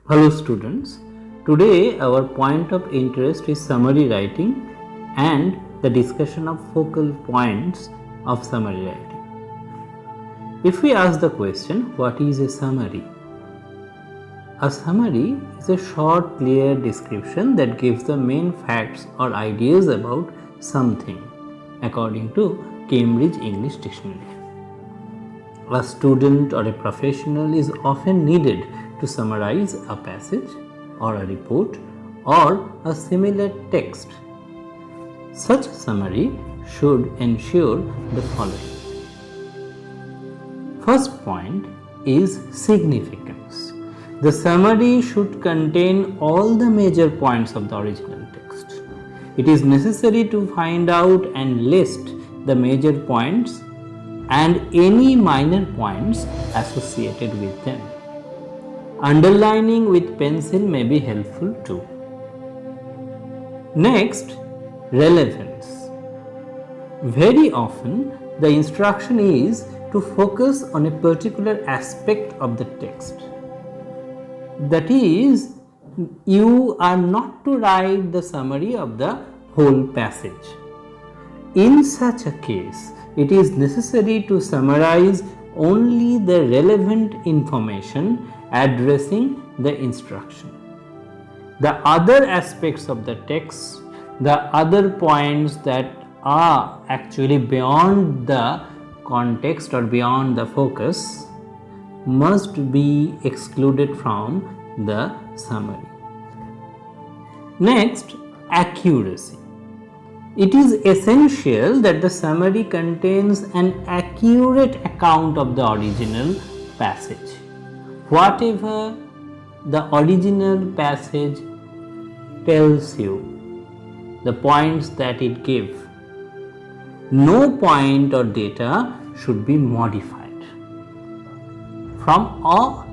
Hello students, today our point of interest is summary writing and the discussion of focal points of summary writing. If we ask the question, what is a summary? A summary is a short, clear description that gives the main facts or ideas about something according to Cambridge English Dictionary. A student or a professional is often needed to summarize a passage or a report or a similar text. Such summary should ensure the following. First point is significance. The summary should contain all the major points of the original text. It is necessary to find out and list the major points and any minor points associated with them. Underlining with pencil may be helpful too. Next, relevance. Very often, the instruction is to focus on a particular aspect of the text. That is, you are not to write the summary of the whole passage. In such a case, it is necessary to summarize only the relevant information addressing the instruction. The other aspects of the text, the other points that are actually beyond the context or beyond the focus, must be excluded from the summary. Next, accuracy. It is essential that the summary contains an accurate account of the original passage. Whatever the original passage tells you, the points that it gives, no point or data should be modified from or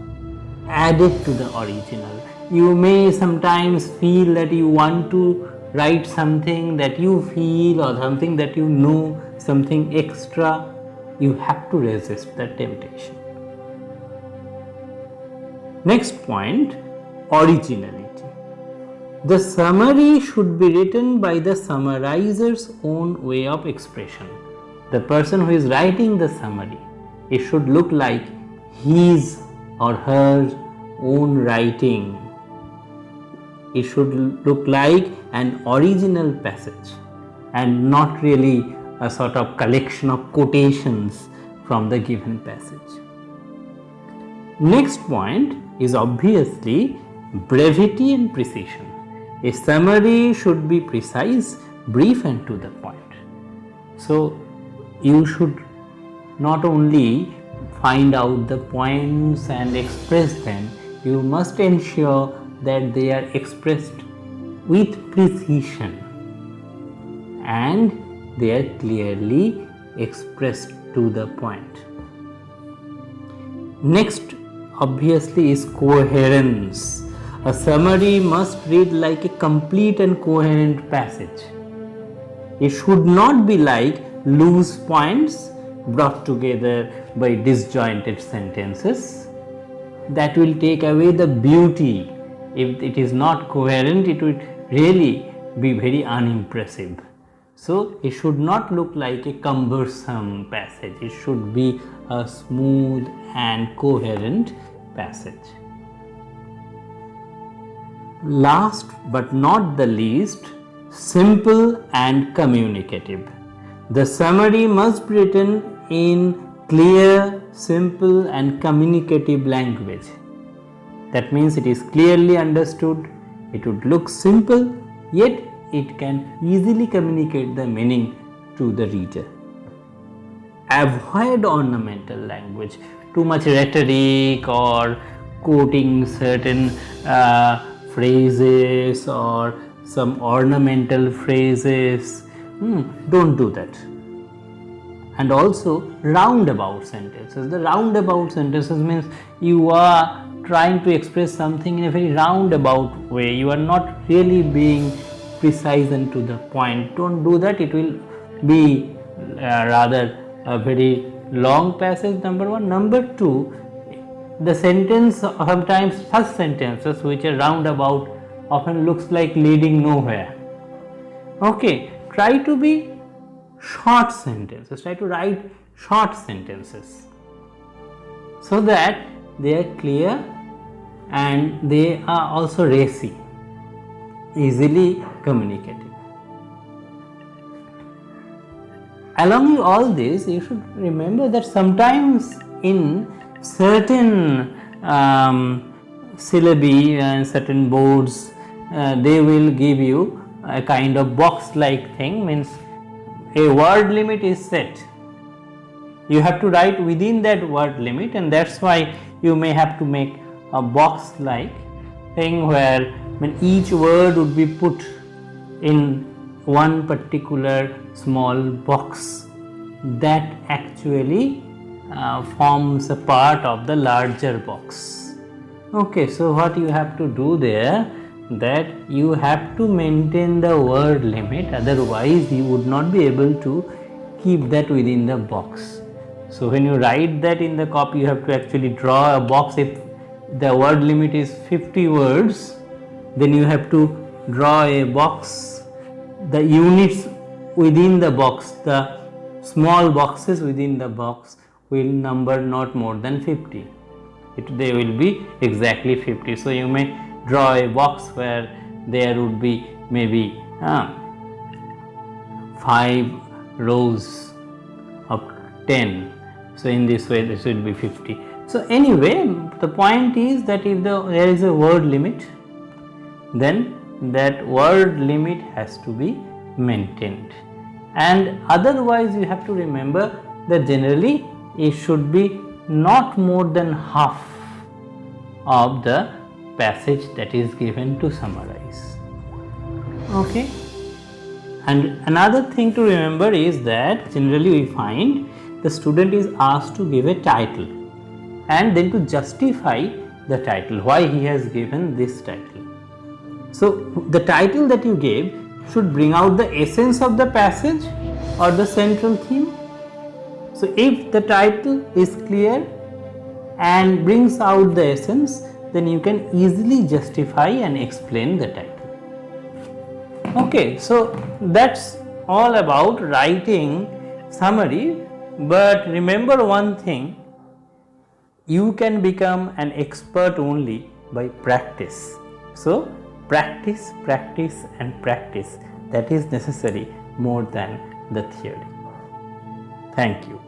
added to the original. You may sometimes feel that you want to write something that you feel or something that you know, something extra. You have to resist that temptation. Next point, originality. The summary should be written by the summarizer's own way of expression. The person who is writing the summary, it should look like his or her own writing. It should look like an original passage and not really a sort of collection of quotations from the given passage. Next point is obviously brevity and precision. A summary should be precise, brief and to the point. So you should not only find out the points and express them, you must ensure that they are expressed with precision and they are clearly expressed to the point. Next, obviously, is coherence. A summary must read like a complete and coherent passage. It should not be like loose points brought together by disjointed sentences. That will take away the beauty. If it is not coherent, it will really be very unimpressive. So it should not look like a cumbersome passage. It should be a smooth and coherent passage. Last but not the least, simple and communicative. The summary must be written in clear, simple and communicative language. That means it is clearly understood, it would look simple, yet it can easily communicate the meaning to the reader. Avoid ornamental language, too much rhetoric or quoting certain phrases or some ornamental phrases. Don't do that. And also roundabout sentences. The roundabout sentences means you are trying to express something in a very roundabout way. You are not really being precise and to the point. Don't do that. It will be rather a very long passage, number one. Number two, the sentence, sometimes such sentences which are roundabout often looks like leading nowhere. Okay, try to be short sentences, try to write short sentences so that they are clear and they are also racy, easily communicative. Along with all this, you should remember that sometimes in certain syllabi and certain boards, they will give you a kind of box like thing, means a word limit is set. You have to write within that word limit, and that's why you may have to make a box like thing where when each word would be put in one particular small box that actually forms a part of the larger box. Okay, so what you have to do there, that you have to maintain the word limit, otherwise you would not be able to keep that within the box. So when you write that in the copy, you have to actually draw a box. If the word limit is 50 words, then you have to draw a box. The units within the box, the small boxes within the box will number not more than 50. They will be exactly 50. So you may draw a box where there would be maybe 5 rows of 10. So in this way this will be 50. So anyway, the point is that if there is a word limit, then that word limit has to be maintained, and otherwise you have to remember that generally it should be not more than half of the passage that is given to summarize. Okay, and another thing to remember is that generally we find the student is asked to give a title and then to justify the title, why he has given this title. So the title that you gave should bring out the essence of the passage or the central theme. So if the title is clear and brings out the essence, then you can easily justify and explain the title. Okay, so that's all about writing summary. But remember one thing, you can become an expert only by practice. So practice, practice and practice, that is necessary more than the theory. Thank you.